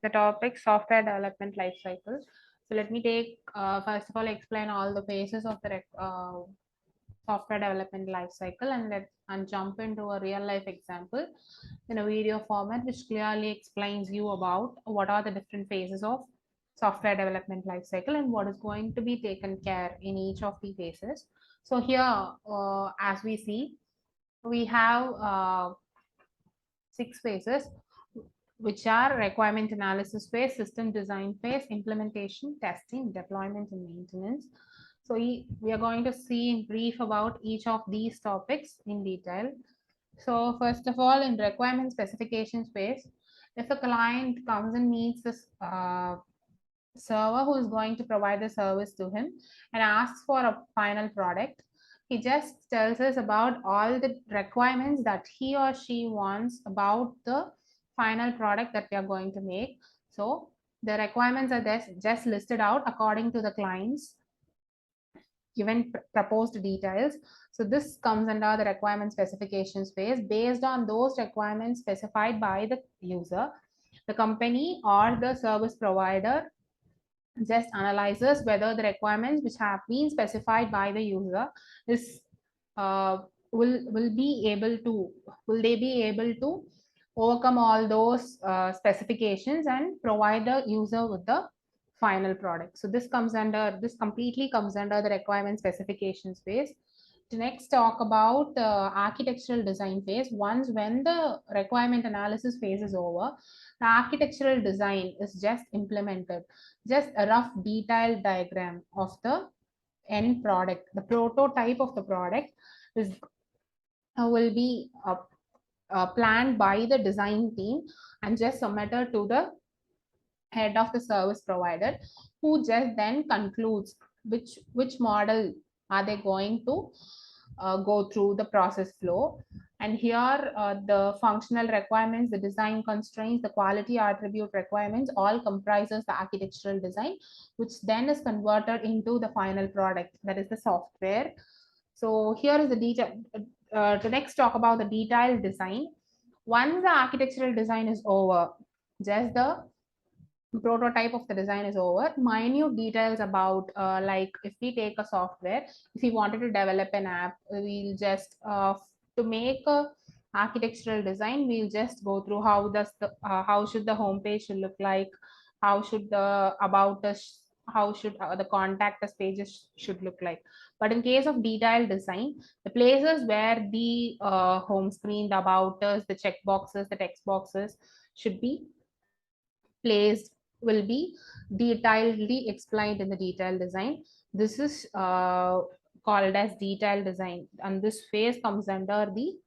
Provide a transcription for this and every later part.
the topic software development lifecycle. So let me take first of all explain all the phases of the software development lifecycle, and jump into a real life example in a video format which clearly explains you about what are the different phases of software development lifecycle and what is going to be taken care in each of the phases. So here, as we see, we have 6 phases, which are requirement analysis phase, system design phase, implementation, testing, deployment, and maintenance. So we are going to see in brief about each of these topics in detail. So first of all, in requirement specifications phase, if a client comes and meets this server who is going to provide the service to him and asks for a final product, he just tells us about all the requirements that he or she wants about the final product that we are going to make. So the requirements are just listed out according to the client's given proposed details. So this comes under the requirement specifications phase. Based on those requirements specified by the user, the company or the service provider just analyzes whether the requirements which have been specified by the user is will they be able to overcome all those specifications and provide the user with the final product. So this completely comes under the requirement specifications phase. To next talk about architectural design phase. Once when the requirement analysis phase is over, the architectural design is just implemented, just a rough detailed diagram of the end product. The prototype of the product is will be planned by the design team and just submitted to the head of the service provider, who just then concludes which model are they going to go through the process flow. And here the functional requirements, the design constraints, the quality attribute requirements all comprises the architectural design, which then is converted into the final product, that is the software. So here is the detail. To next talk about the detailed design. Once the architectural design is over, just the prototype of the design is over, minute details about like if we take a software, if we wanted to develop an app, we'll just to make a architectural design, we'll just go through how should the homepage should look like, how should the about us, how should the contact us pages should look like. But in case of detailed design, the places where the home screen, the about us, the check boxes, the text boxes should be placed will be detailedly explained in the detailed design. This is called as detailed design, and this phase comes under the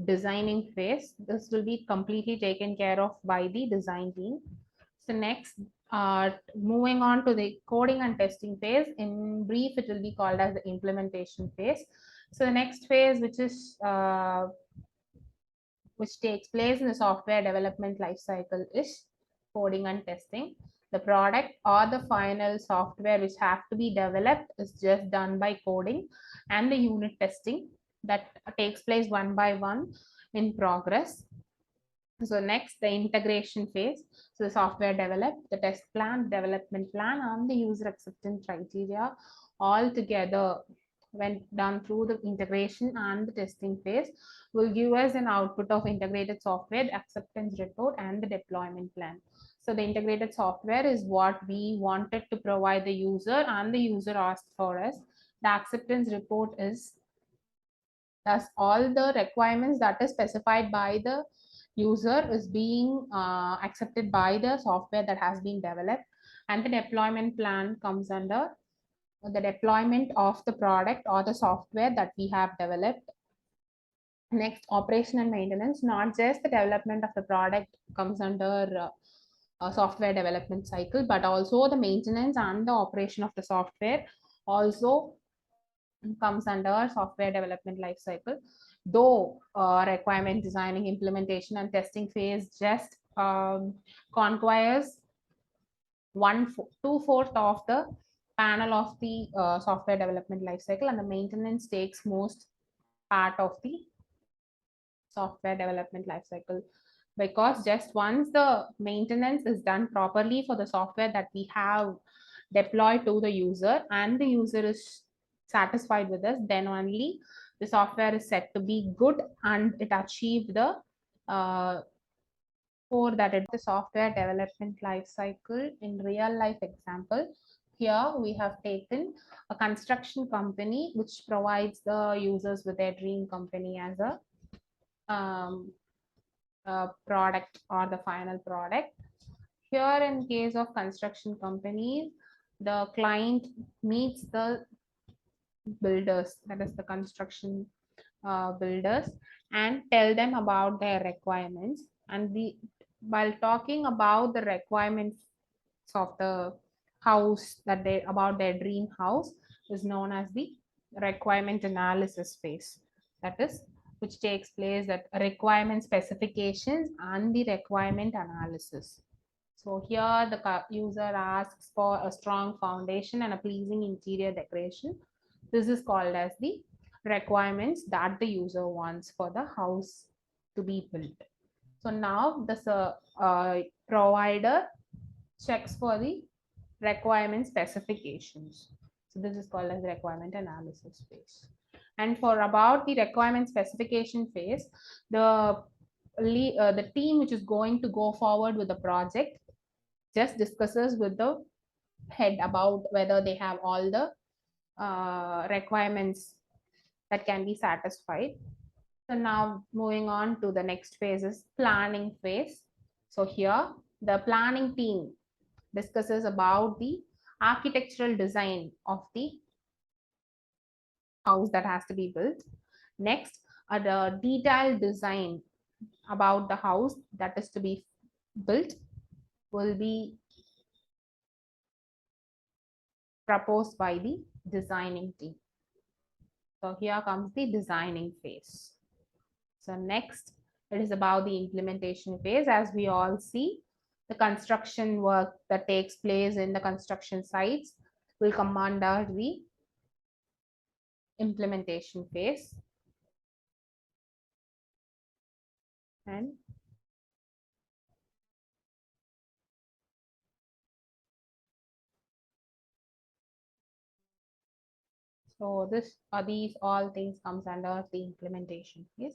designing phase. This will be completely taken care of by the design team. So next, moving on to the coding and testing phase. In brief, it will be called as the implementation phase. So the next phase, which takes place in the software development lifecycle, is coding and testing. The product or the final software which have to be developed is just done by coding, and the unit testing that takes place one by one in progress. So next, the integration phase. So the software developed, the test plan, development plan, and the user acceptance criteria all together, when done through the integration and the testing phase, will give us an output of integrated software, the acceptance report, and the deployment plan. So the integrated software is what we wanted to provide the user, and the user asked for us. The acceptance report is thus all the requirements that is specified by the user is being accepted by the software that has been developed. And the deployment plan comes under the deployment of the product or the software that we have developed. Next, operation and maintenance. Not just the development of the product comes under software development cycle, but also the maintenance and the operation of the software also comes under software development life cycle. Though requirement designing, implementation, and testing phase just conquires 2/4 of the panel of the software development lifecycle, and the maintenance takes most part of the software development lifecycle. because just once the maintenance is done properly for the software that we have deployed to the user and the user is satisfied with us, then only the software is said to be good and it achieved the for that the software development life cycle in real life example. Here we have taken a construction company which provides the users with their dream company as um, a product or the final product. Here in case of construction companies, the client meets the builders, that is the construction builders, and tell them about their requirements. And while talking about the requirements of the house that they about their dream house is known as the requirement analysis phase. That is which takes place at requirement specifications and the requirement analysis. So here the user asks for a strong foundation and a pleasing interior decoration. This is called as the requirements that the user wants for the house to be built. So now the provider checks for the requirement specifications. So this is called as requirement analysis phase. And for about the requirement specification phase, the team which is going to go forward with the project just discusses with the head about whether they have all the requirements that can be satisfied. So now moving on to the next phase is planning phase. So here the planning team discusses about the architectural design of the house that has to be built. Next, the detailed design about the house that is to be built will be proposed by the designing team. So here comes the designing phase. So next, it is about the implementation phase. As we all see, the construction work that takes place in the construction sites will come under the implementation phase. And so these all things comes under the implementation phase.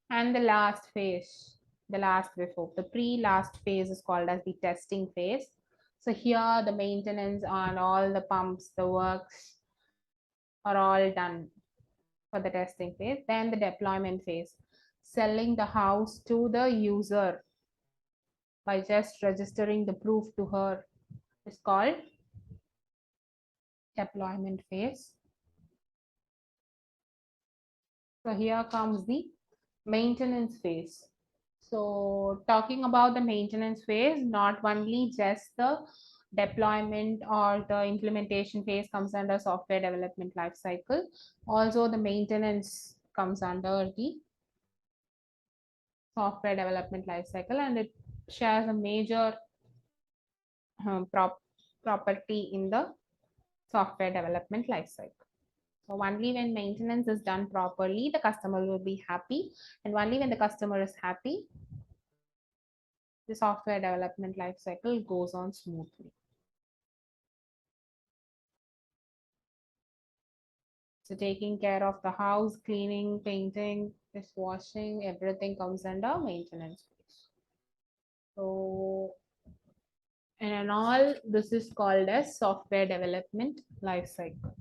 And the last phase, the last before the pre-last phase is called as the testing phase. So here the maintenance on all the pumps, the works are all done for the testing phase. Then the deployment phase, selling the house to the user by just registering the proof to her is called deployment phase. So here comes the maintenance phase. So talking about the maintenance phase, not only just the deployment or the implementation phase comes under software development lifecycle, also the maintenance comes under the software development lifecycle, and it shares a major property in the software development lifecycle. So only when maintenance is done properly, the customer will be happy, and only when the customer is happy, the software development lifecycle goes on smoothly. So taking care of the house, cleaning, painting, dishwashing, everything comes under maintenance phase. So, and all, this is called as software development lifecycle.